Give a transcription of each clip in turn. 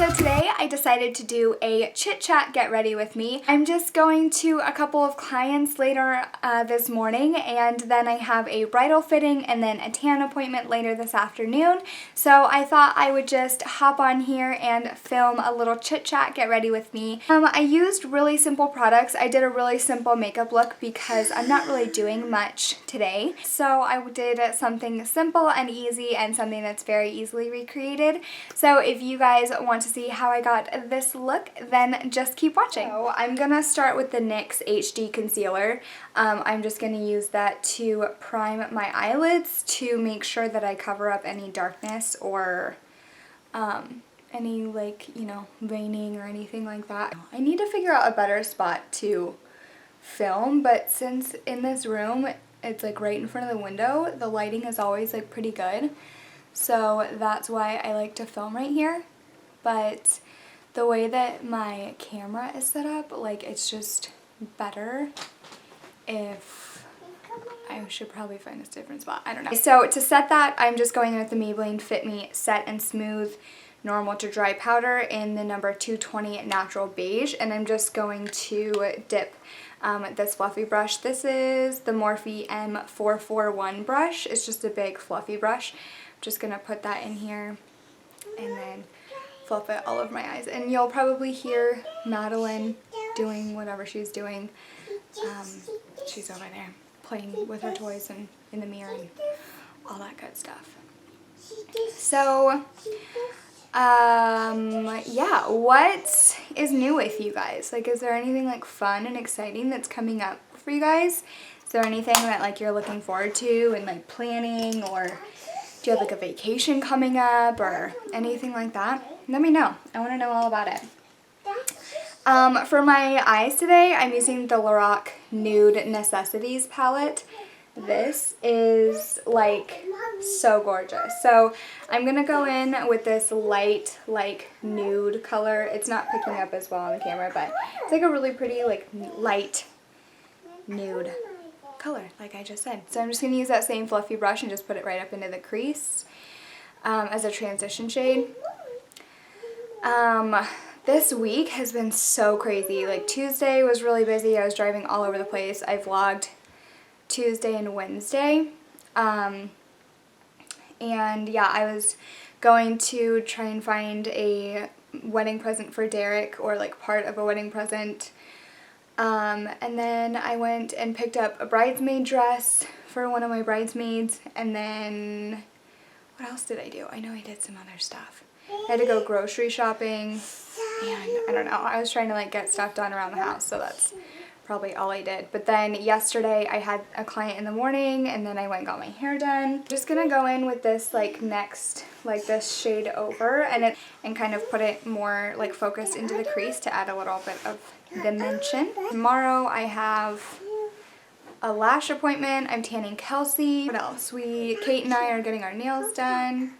So today I decided to do a chit chat get ready with me. I'm just going to a couple of clients later this morning, and then I have a bridal fitting and then a tan appointment later this afternoon. So I thought I would just hop on here and film a little chit chat get ready with me. I used really simple products. I did a really simple makeup look because I'm not really doing much today. So I did something simple and easy and something that's very easily recreated. So if you guys want to see how I got this look, then just keep watching. So I'm gonna start with the NYX HD Concealer. I'm just gonna use that to prime my eyelids to make sure that I cover up any darkness or any, like, you know, veining or anything like that. I need to figure out a better spot to film, but since in this room it's like right in front of the window, the lighting is always like pretty good. So that's why I like to film right here. But the way that my camera is set up, like, it's just better if I should probably find a different spot. I don't know. So to set that, I'm just going in with the Maybelline Fit Me Set and Smooth Normal to Dry Powder in the number 220 Natural Beige, and I'm just going to dip this fluffy brush. This is the Morphe M441 brush. It's just a big fluffy brush. I'm just gonna put that in here and then fluff it all over my eyes. And you'll probably hear Madeline doing whatever she's doing. She's over there playing with her toys and in the mirror and all that good stuff. So, yeah, what is new with you guys? Like, is there anything like fun and exciting that's coming up for you guys? Is there anything that like you're looking forward to and like planning, or do you have like a vacation coming up or anything like that? Let me know. I want to know all about it. For my eyes today, I'm using the Lorac Nude Necessities palette. This is like so gorgeous. So I'm going to go in with this light, like nude color. It's not picking up as well on the camera, but it's like a really pretty, like light nude color, like I just said. So I'm just going to use that same fluffy brush and just put it right up into the crease as a transition shade. This week has been so crazy. Like, Tuesday was really busy. I was driving all over the place. I vlogged Tuesday and Wednesday. And yeah, I was going to try and find a wedding present for Derek, or like part of a wedding present. And then I went and picked up a bridesmaid dress for one of my bridesmaids. And then what else did I do? I know I did some other stuff. I had to go grocery shopping, and I don't know, I was trying to like get stuff done around the house, so that's probably all I did. But then yesterday I had a client in the morning, and then I went and got my hair done. Just gonna go in with this like next, like this shade over, and kind of put it more like focused into the crease to add a little bit of dimension. Tomorrow I have a lash appointment. I'm tanning Kelsey. What else? Kate and I are getting our nails done.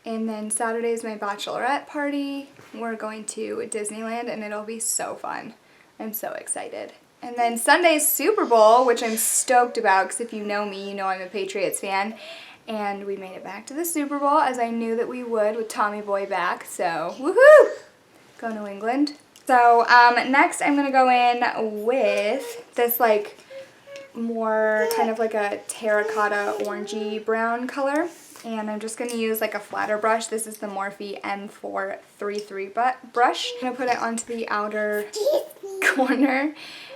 And then Saturday is my bachelorette party. We're going to Disneyland, and it'll be so fun. I'm so excited. And then Sunday's Super Bowl, which I'm stoked about, because if you know me, you know I'm a Patriots fan. And we made it back to the Super Bowl, as I knew that we would, with Tommy Boy back. So, woohoo! Go New England. So, next I'm going to go in with this, like, more kind of like a terracotta orangey brown color. And I'm just going to use like a flatter brush. This is the Morphe M433 brush. I'm going to put it onto the outer corner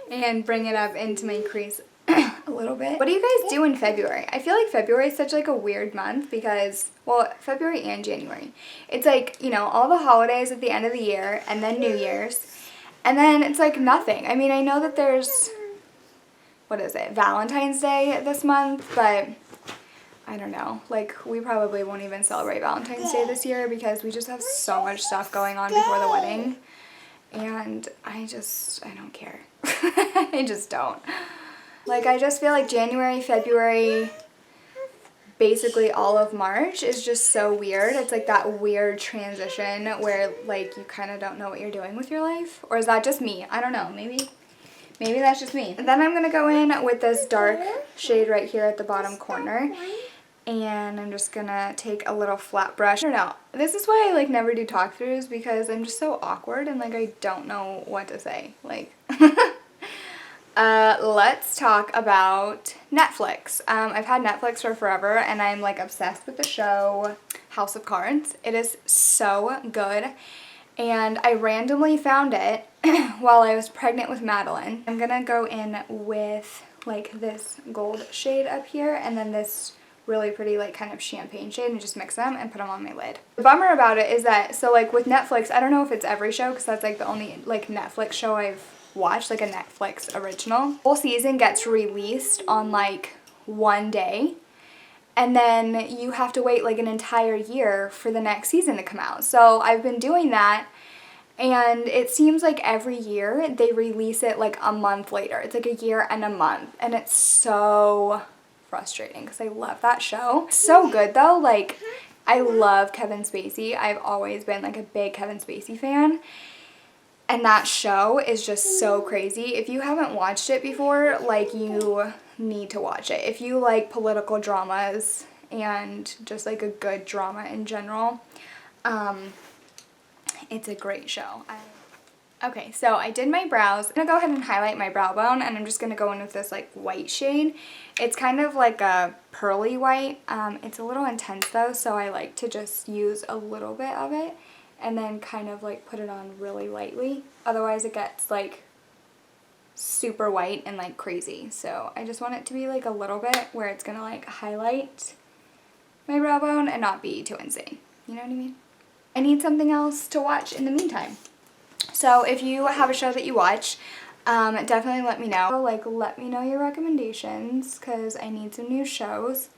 and bring it up into my crease a little bit. What do you guys do in February? I feel like February is such like a weird month because, well, February and January. It's like, you know, all the holidays at the end of the year, and then New Year's, and then it's like nothing. I mean, I know that there's, what is it, Valentine's Day this month, but I don't know, like, we probably won't even celebrate Valentine's Day this year because we just have so much stuff going on before the wedding, and I don't care. I just don't. Like, I just feel like January, February, basically all of March is just so weird. It's like that weird transition where, like, you kind of don't know what you're doing with your life. Or is that just me? I don't know, maybe that's just me. And then I'm going to go in with this dark shade right here at the bottom corner. And I'm just gonna take a little flat brush. I don't know. This is why I like never do talk throughs, because I'm just so awkward and like I don't know what to say. Like let's talk about Netflix. I've had Netflix for forever and I'm like obsessed with the show House of Cards. It is so good. And I randomly found it while I was pregnant with Madeline. I'm gonna go in with like this gold shade up here and then this really pretty like kind of champagne shade, and just mix them and put them on my lid. The bummer about it is that, so like with Netflix, I don't know if it's every show because that's like the only like Netflix show I've watched, like a Netflix original. The whole season gets released on like one day, and then you have to wait like an entire year for the next season to come out. So I've been doing that, and it seems like every year they release it like a month later. It's like a year and a month, and it's so frustrating because I love that show. So good though. Like, I love Kevin Spacey. I've always been like a big Kevin Spacey fan, and that show is just so crazy. If you haven't watched it before, like, you need to watch it. If you like political dramas and just like a good drama in general, it's a great show. Okay, so I did my brows. I'm gonna go ahead and highlight my brow bone, and I'm just gonna go in with this like white shade. It's kind of like a pearly white. It's a little intense though, so I like to just use a little bit of it and then kind of like put it on really lightly. Otherwise it gets like super white and like crazy. So I just want it to be like a little bit where it's gonna like highlight my brow bone and not be too insane. You know what I mean? I need something else to watch in the meantime. So if you have a show that you watch, definitely let me know. Like, let me know your recommendations, because I need some new shows.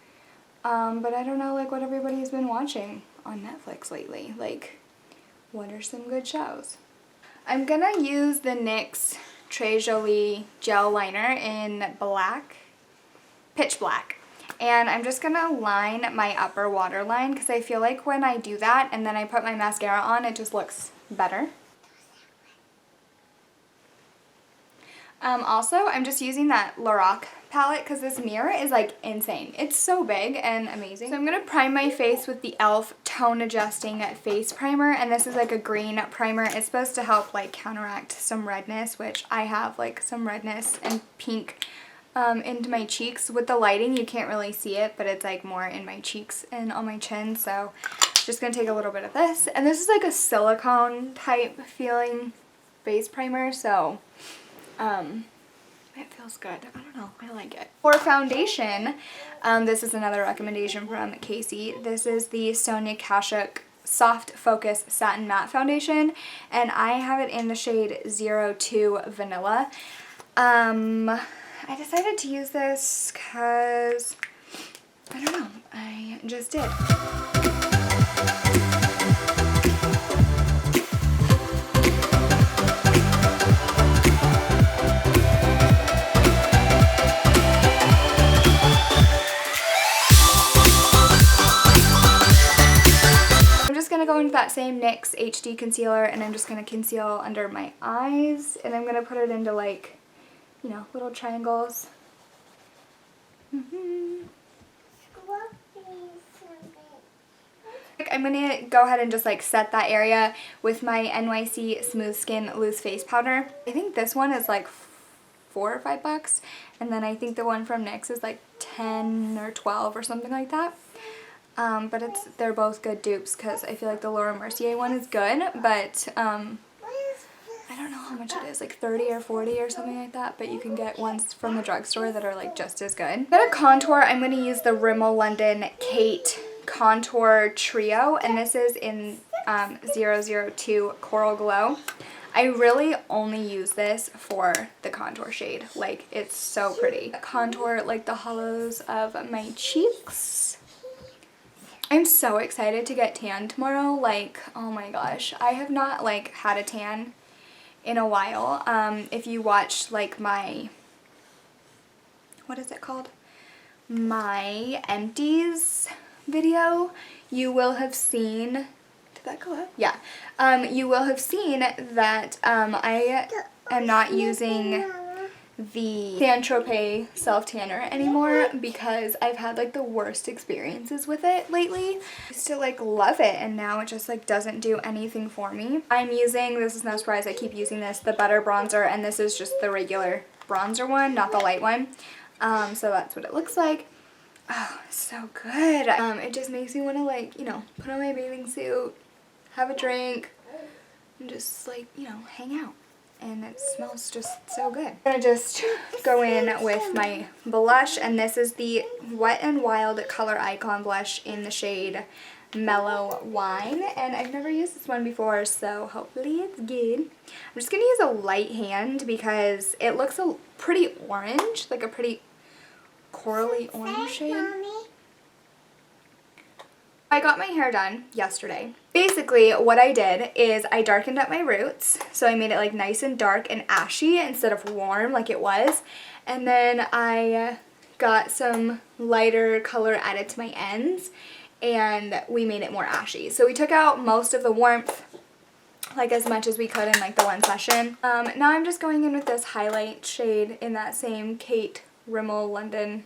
But I don't know like what everybody's been watching on Netflix lately. Like, what are some good shows? I'm gonna use the NYX Jolie gel liner in black, pitch black. And I'm just gonna line my upper waterline, because I feel like when I do that and then I put my mascara on, it just looks better. Also, I'm just using that Lorac palette because this mirror is like insane. It's so big and amazing. So I'm going to prime my face with the E.L.F. Tone Adjusting Face Primer, and this is like a green primer. It's supposed to help like counteract some redness, which I have like some redness and pink into my cheeks. With the lighting you can't really see it, but it's like more in my cheeks and on my chin. So just going to take a little bit of this, and this is like a silicone type feeling face primer, so it feels good. I don't know. I like it. For foundation, this is another recommendation from Casey. This is the Sonia Kashuk Soft Focus Satin Matte Foundation, and I have it in the shade 02 Vanilla. I decided to use this because, I don't know, I just did. Go into that same NYX HD Concealer, and I'm just going to conceal under my eyes, and I'm going to put it into like, you know, little triangles. I'm going to go ahead and just like set that area with my NYX Smooth Skin Loose Face Powder. I think this one is like $4 or $5, and then I think the one from NYX is like 10 or 12 or something like that. But they're both good dupes, because I feel like the Laura Mercier one is good, but I don't know how much it is, like 30 or 40 or something like that, but you can get ones from the drugstore that are like just as good. For contour, I'm going to use the Rimmel London Kate Contour Trio, and this is in 002 Coral Glow. I really only use this for the contour shade. Like, it's so pretty. Contour like the hollows of my cheeks. I'm so excited to get tan tomorrow. Like, oh my gosh, I have not like had a tan in a while. If you watched like my, what is it called? My empties video, you will have seen, did that go up? Yeah. You will have seen that I am not using the Saint-Tropez self-tanner anymore because I've had like the worst experiences with it lately. I used to like love it and now it just like doesn't do anything for me. I'm using, this is no surprise, I keep using this, the Butter Bronzer, and this is just the regular bronzer one, not the light one. So that's what it looks like. Oh, it's so good. It just makes me want to like, you know, put on my bathing suit, have a drink, and just like, you know, hang out. And it smells just so good. I'm going to just go in with my blush, and this is the Wet n Wild Color Icon blush in the shade Mellow Wine, and I've never used this one before, so hopefully it's good. I'm just going to use a light hand because it looks a pretty orange, like a pretty corally orange shade. I got my hair done yesterday. Basically, what I did is I darkened up my roots, so I made it like nice and dark and ashy instead of warm like it was. And then I got some lighter color added to my ends, and we made it more ashy. So we took out most of the warmth, like as much as we could in like the one session. Now I'm just going in with this highlight shade in that same Kate Rimmel London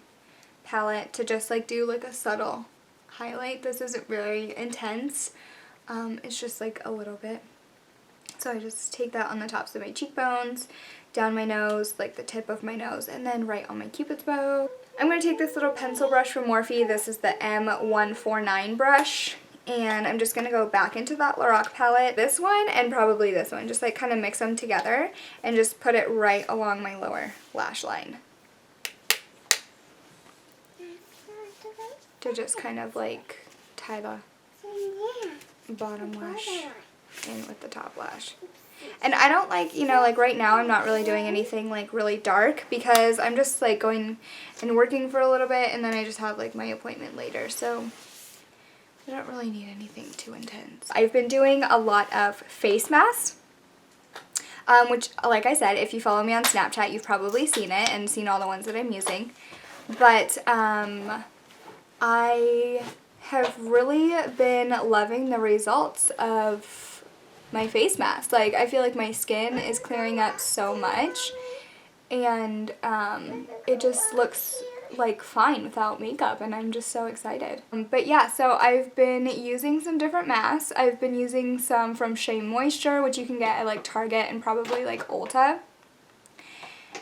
palette to just like do like a subtle highlight. This isn't very intense. It's just like a little bit. So I just take that on the tops of my cheekbones, down my nose, like the tip of my nose, and then right on my cupid's bow. I'm going to take this little pencil brush from Morphe. This is the M149 brush. And I'm just going to go back into that Lorac palette, this one and probably this one. Just like kind of mix them together and just put it right along my lower lash line. To just kind of like tie the bottom lash in with the top lash. And I don't like, you know, like right now I'm not really doing anything like really dark because I'm just like going and working for a little bit and then I just have like my appointment later. So I don't really need anything too intense. I've been doing a lot of face masks. Which, like I said, if you follow me on Snapchat, you've probably seen it and seen all the ones that I'm using. But I have really been loving the results of my face mask. Like, I feel like my skin is clearing up so much, and it just looks like fine without makeup, and I'm just so excited. But yeah, so I've been using some different masks. I've been using some from Shea Moisture, which you can get at like Target and probably like Ulta.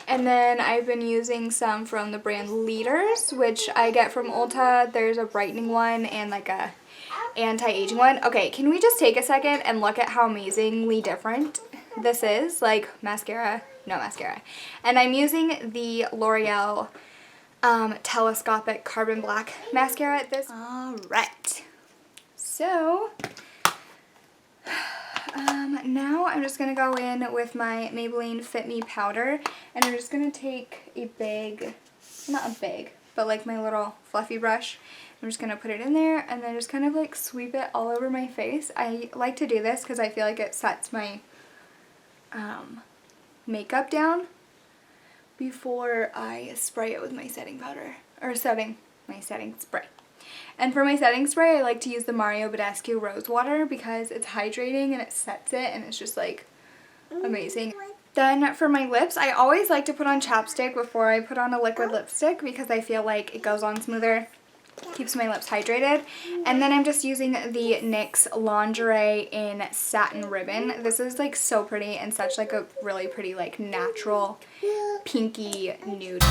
And then I've been using some from the brand Leaders, which I get from Ulta. There's a brightening one and like a anti-aging one. Okay, can we just take a second and look at how amazingly different this is? Like mascara, no mascara. And I'm using the L'Oreal Telescopic Carbon Black mascara at this. Alright, so now I'm just going to go in with my Maybelline Fit Me powder, and I'm just going to take a big, not a big, but like my little fluffy brush. I'm just going to put it in there and then just kind of like sweep it all over my face. I like to do this because I feel like it sets my makeup down before I spray it with my setting powder, or my setting spray. And for my setting spray, I like to use the Badescu Rosewater because it's hydrating and it sets it and it's just like amazing. Then for my lips, I always like to put on chapstick before I put on a liquid lipstick because I feel like it goes on smoother, keeps my lips hydrated. And then I'm just using the NYX Lingerie in Satin Ribbon. This is like so pretty and such like a really pretty like natural pinky nude.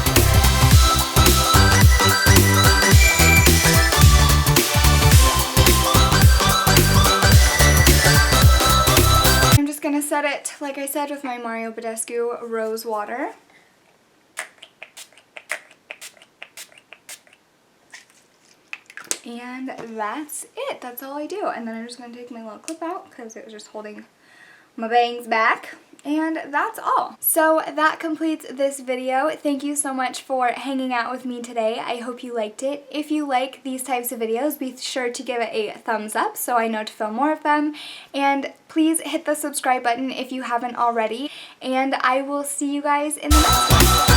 I'm just going to set it, like I said, with my Badescu Rosewater. And that's it. That's all I do. And then I'm just going to take my little clip out because it was just holding my bangs back. And that's all. So that completes this video. Thank you so much for hanging out with me today. I hope you liked it. If you like these types of videos, be sure to give it a thumbs up so I know to film more of them. And please hit the subscribe button if you haven't already. And I will see you guys in the next one.